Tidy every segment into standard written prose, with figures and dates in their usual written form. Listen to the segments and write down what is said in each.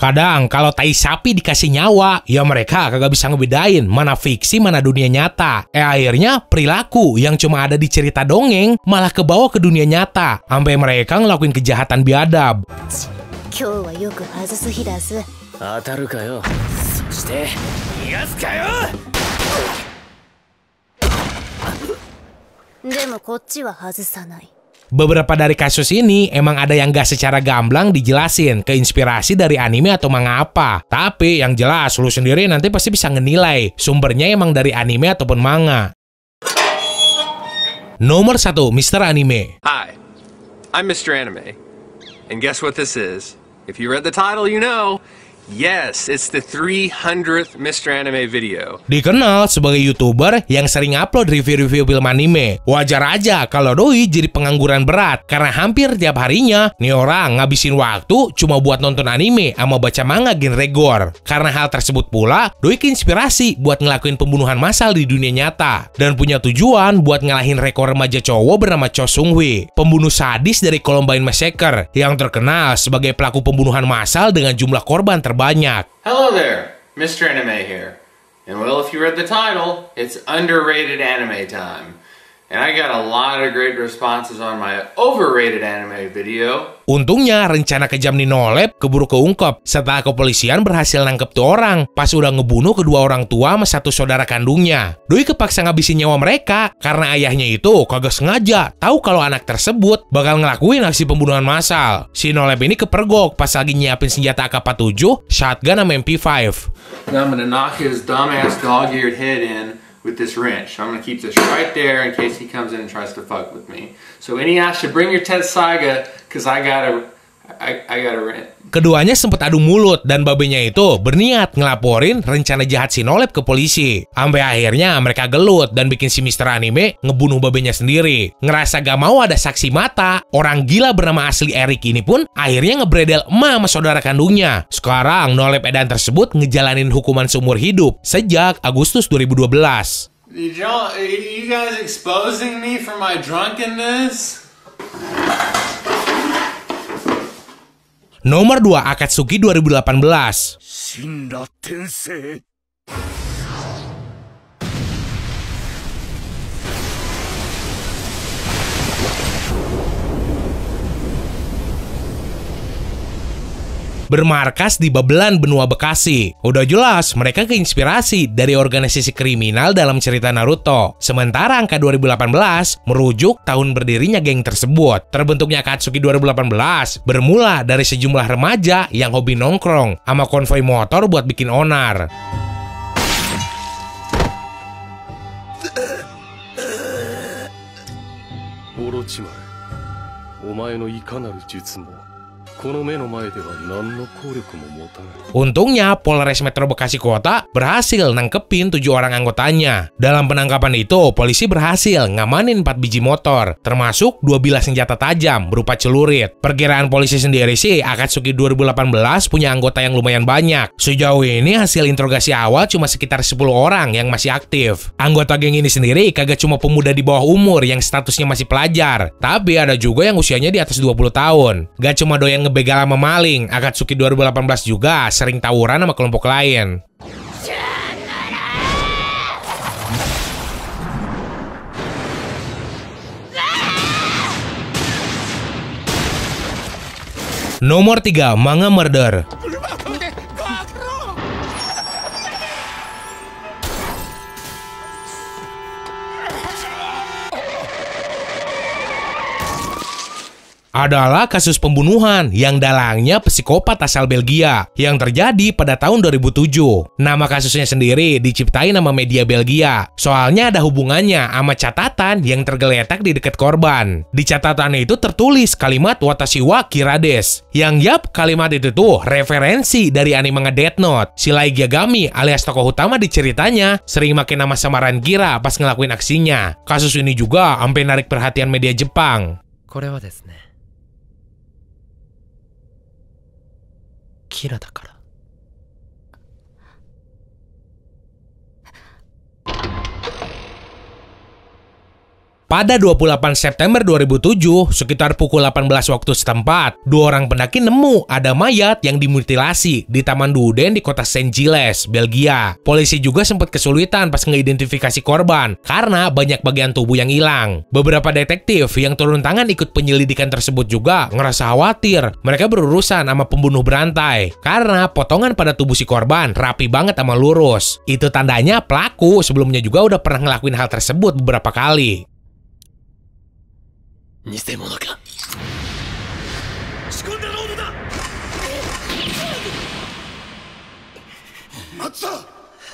Kadang kalau tai sapi dikasih nyawa, ya mereka kagak bisa ngebedain mana fiksi mana dunia nyata. Akhirnya perilaku yang cuma ada di cerita dongeng malah kebawa ke dunia nyata, sampai mereka ngelakuin kejahatan biadab. Beberapa dari kasus ini emang ada yang gak secara gamblang dijelasin keinspirasi dari anime atau manga apa. Tapi yang jelas lu sendiri nanti pasti bisa ngenilai sumbernya emang dari anime ataupun manga. Nomor 1, Mr. Anime. Hi, I'm Mr. Anime. And guess what this is? If you read the title, you know. Yes, it's the 300th Mr. Anime video. Dikenal sebagai YouTuber yang sering upload review-review film anime. Wajar aja kalau Doi jadi pengangguran berat, karena hampir tiap harinya nih orang ngabisin waktu cuma buat nonton anime sama baca manga genre gore. Karena hal tersebut pula, Doi keinspirasi buat ngelakuin pembunuhan massal di dunia nyata, dan punya tujuan buat ngalahin rekor remaja cowok bernama Cho Sung-hui, pembunuh sadis dari Columbine Massacre, yang terkenal sebagai pelaku pembunuhan massal dengan jumlah korban terbanyak. Hello there, Mr. Anime here. And well, if you read the title, it's underrated anime time. And I got a lot of great responses on my overrated anime video. Untungnya rencana kejam Nino Lab keburu keungkap setelah kepolisian berhasil nangkep tuh orang pas udah ngebunuh kedua orang tua sama satu saudara kandungnya. Doi kepaksa ngabisin nyawa mereka karena ayahnya itu kagak sengaja tahu kalau anak tersebut bakal ngelakuin aksi pembunuhan massal. Si Nino Lab ini kepergok pas lagi nyiapin senjata AK-47, shotgun sama MP5. Now I'm gonna knock his dumbass dog-eared head in with this wrench. I'm gonna keep this right there in case he comes in and tries to fuck with me. So any ass should bring your Tetsaiga, cause I got a wrench. Keduanya sempat adu mulut dan babenya itu berniat ngelaporin rencana jahat si Nolep ke polisi. Sampai akhirnya mereka gelut dan bikin si Mr. Anime ngebunuh babenya sendiri. Ngerasa gak mau ada saksi mata, orang gila bernama asli Eric ini pun akhirnya ngebredel emak sama saudara kandungnya. Sekarang Nolep Edan tersebut ngejalanin hukuman seumur hidup sejak Agustus 2012. You guys exposing me for my drunkenness? Nomor 2, Akatsuki 2018. Shinra Tensei. Bermarkas di Babelan, Benua Bekasi. Udah jelas mereka keinspirasi dari organisasi kriminal dalam cerita Naruto. Sementara angka 2018 merujuk tahun berdirinya geng tersebut. Terbentuknya Akatsuki 2018 bermula dari sejumlah remaja yang hobi nongkrong sama konvoi motor buat bikin onar. Orochimaru, omae no ikanaru jutsu mo untungnya Polres Metro Bekasi Kota berhasil nangkepin 7 orang anggotanya. Dalam penangkapan itu, polisi berhasil ngamanin 4 biji motor, termasuk 2 bilah senjata tajam berupa celurit. Perkiraan polisi sendiri sih, Akatsuki 2018 punya anggota yang lumayan banyak. Sejauh ini hasil interogasi awal cuma sekitar 10 orang yang masih aktif. Anggota geng ini sendiri kagak cuma pemuda di bawah umur yang statusnya masih pelajar, tapi ada juga yang usianya di atas 20 tahun. Gak cuma doyan begal sama maling, Akatsuki 2018 juga sering tawuran sama kelompok lain. Nomor 3, Manga Murder. Adalah kasus pembunuhan yang dalangnya psikopat asal Belgia yang terjadi pada tahun 2007. Nama kasusnya sendiri diciptain sama media Belgia. Soalnya ada hubungannya sama catatan yang tergeletak di dekat korban. Di catatan itu tertulis kalimat Watashi wa Kirades. Yang yap, kalimat itu tuh referensi dari anime Death Note. Si Light Yagami alias tokoh utama di ceritanya sering makin nama samaran Kira pas ngelakuin aksinya. Kasus ini juga sampai narik perhatian media Jepang. Kira dakara. Pada 28 September 2007, sekitar pukul 18 waktu setempat, 2 orang pendaki nemu ada mayat yang dimutilasi di Taman Duden di kota Saint Gilles, Belgia. Polisi juga sempat kesulitan pas mengidentifikasi korban karena banyak bagian tubuh yang hilang. Beberapa detektif yang turun tangan ikut penyelidikan tersebut juga ngerasa khawatir. Mereka berurusan sama pembunuh berantai karena potongan pada tubuh si korban rapi banget sama lurus. Itu tandanya pelaku sebelumnya juga udah pernah ngelakuin hal tersebut beberapa kali.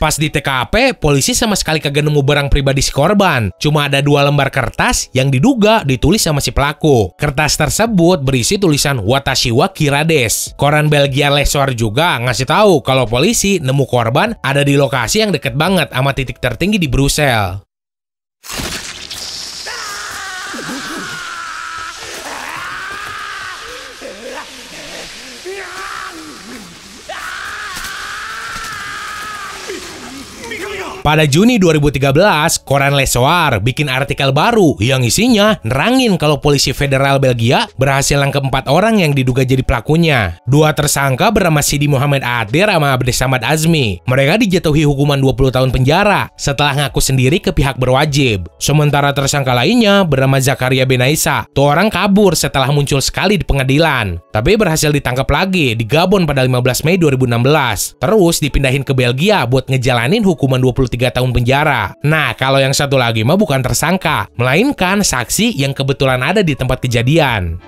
Pas di TKP, polisi sama sekali kagak nemu barang pribadi si korban. Cuma ada 2 lembar kertas yang diduga ditulis sama si pelaku. Kertas tersebut berisi tulisan Watashi wa Kirades. Koran Belgia Le Soir juga ngasih tahu kalau polisi nemu korban ada di lokasi yang deket banget sama titik tertinggi di Brussels. Pada Juni 2013, koran Le Soir bikin artikel baru yang isinya nerangin kalau polisi federal Belgia berhasil nangkep 4 orang yang diduga jadi pelakunya. 2 tersangka bernama Sidi Mohamed Adir sama Abdesamad Azmi. Mereka dijatuhi hukuman 20 tahun penjara setelah ngaku sendiri ke pihak berwajib. Sementara tersangka lainnya bernama Zakaria Benaisa. 2 orang kabur setelah muncul sekali di pengadilan, tapi berhasil ditangkap lagi di Gabon pada 15 Mei 2016. Terus dipindahin ke Belgia buat ngejalanin hukuman 23 tahun penjara. Nah, kalau yang satu lagi mah bukan tersangka, melainkan saksi yang kebetulan ada di tempat kejadian.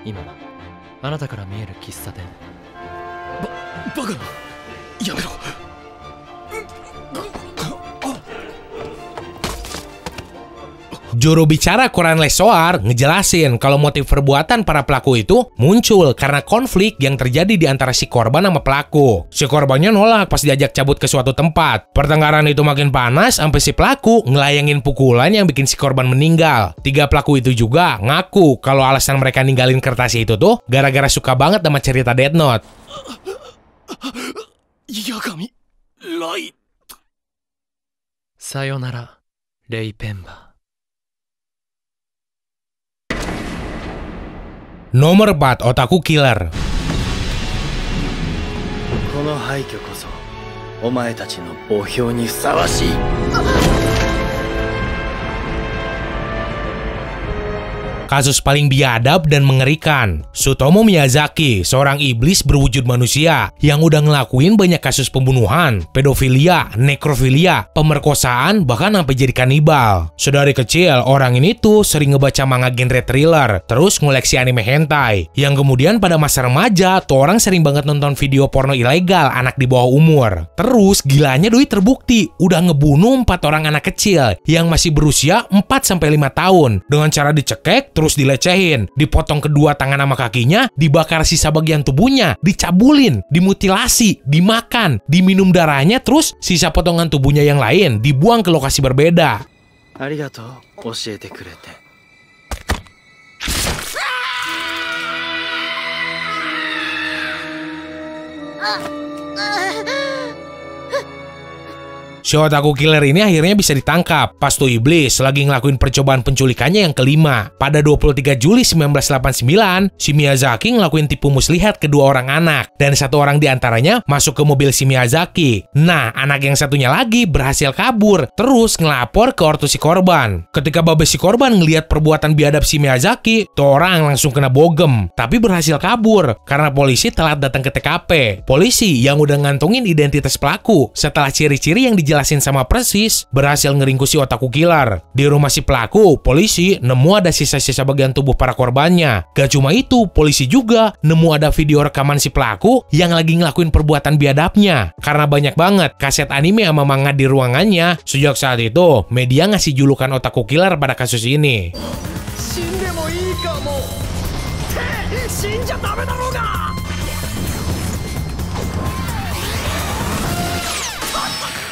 Juru bicara koran Le Soir ngejelasin kalau motif perbuatan para pelaku itu muncul karena konflik yang terjadi di antara si korban sama pelaku. Si korbannya nolak pas diajak cabut ke suatu tempat. Pertengkaran itu makin panas sampai si pelaku ngelayangin pukulan yang bikin si korban meninggal. 3 pelaku itu juga ngaku kalau alasan mereka ninggalin kertas itu tuh gara-gara suka banget sama cerita Death Note. Yagami Light. Sayonara, Rei Pemba. Nomor 4, Otaku Killer. この廃墟こそお前たちの墓標にふさわしい。 Kasus paling biadab dan mengerikan. Tsutomu Miyazaki, seorang iblis berwujud manusia yang udah ngelakuin banyak kasus pembunuhan, pedofilia, nekrofilia, pemerkosaan, bahkan sampai jadi kanibal. Sedari kecil, orang ini tuh sering ngebaca manga genre thriller, terus ngoleksi anime hentai. Yang kemudian pada masa remaja, tuh orang sering banget nonton video porno ilegal anak di bawah umur. Terus gilanya doi terbukti udah ngebunuh 4 orang anak kecil yang masih berusia 4-5 tahun dengan cara dicekek, terus dilecehin, dipotong kedua tangan sama kakinya, dibakar sisa bagian tubuhnya, dicabulin, dimutilasi, dimakan, diminum darahnya, terus sisa potongan tubuhnya yang lain dibuang ke lokasi berbeda. Arigatou, oshiete kurete. Si Otaku Killer ini akhirnya bisa ditangkap pas tuh iblis lagi ngelakuin percobaan penculikannya yang kelima. Pada 23 Juli 1989, si Miyazaki ngelakuin tipu muslihat kedua orang anak, dan 1 orang diantaranya masuk ke mobil si Miyazaki. Nah, anak yang satunya lagi berhasil kabur, terus ngelapor ke ortu si korban. Ketika babe si korban ngelihat perbuatan biadab si Miyazaki, tuh orang langsung kena bogem, tapi berhasil kabur karena polisi telat datang ke TKP. Polisi yang udah ngantongin identitas pelaku setelah ciri-ciri yang dijelasin sama persis berhasil ngeringkus si Otaku Killer. Di rumah si pelaku, polisi nemu ada sisa-sisa bagian tubuh para korbannya. Gak cuma itu, polisi juga nemu ada video rekaman si pelaku yang lagi ngelakuin perbuatan biadabnya. Karena banyak banget kaset anime sama manga di ruangannya, sejak saat itu media ngasih julukan Otaku Killer pada kasus ini.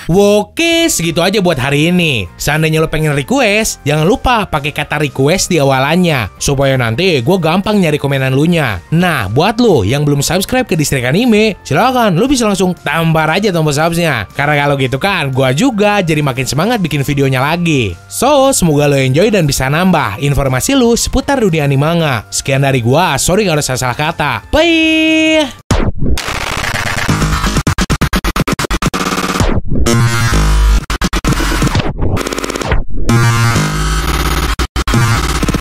Oke, segitu aja buat hari ini. Seandainya lo pengen request, jangan lupa pakai kata request di awalannya, supaya nanti gue gampang nyari komenan lu nya. Nah, buat lo yang belum subscribe ke Distrik Anime, silakan lo bisa langsung tampar aja tombol subsnya. Karena kalau gitu kan, gue juga jadi makin semangat bikin videonya lagi. So, semoga lo enjoy dan bisa nambah informasi lo seputar dunia animanga. Sekian dari gue, sorry kalau ada salah kata. Bye!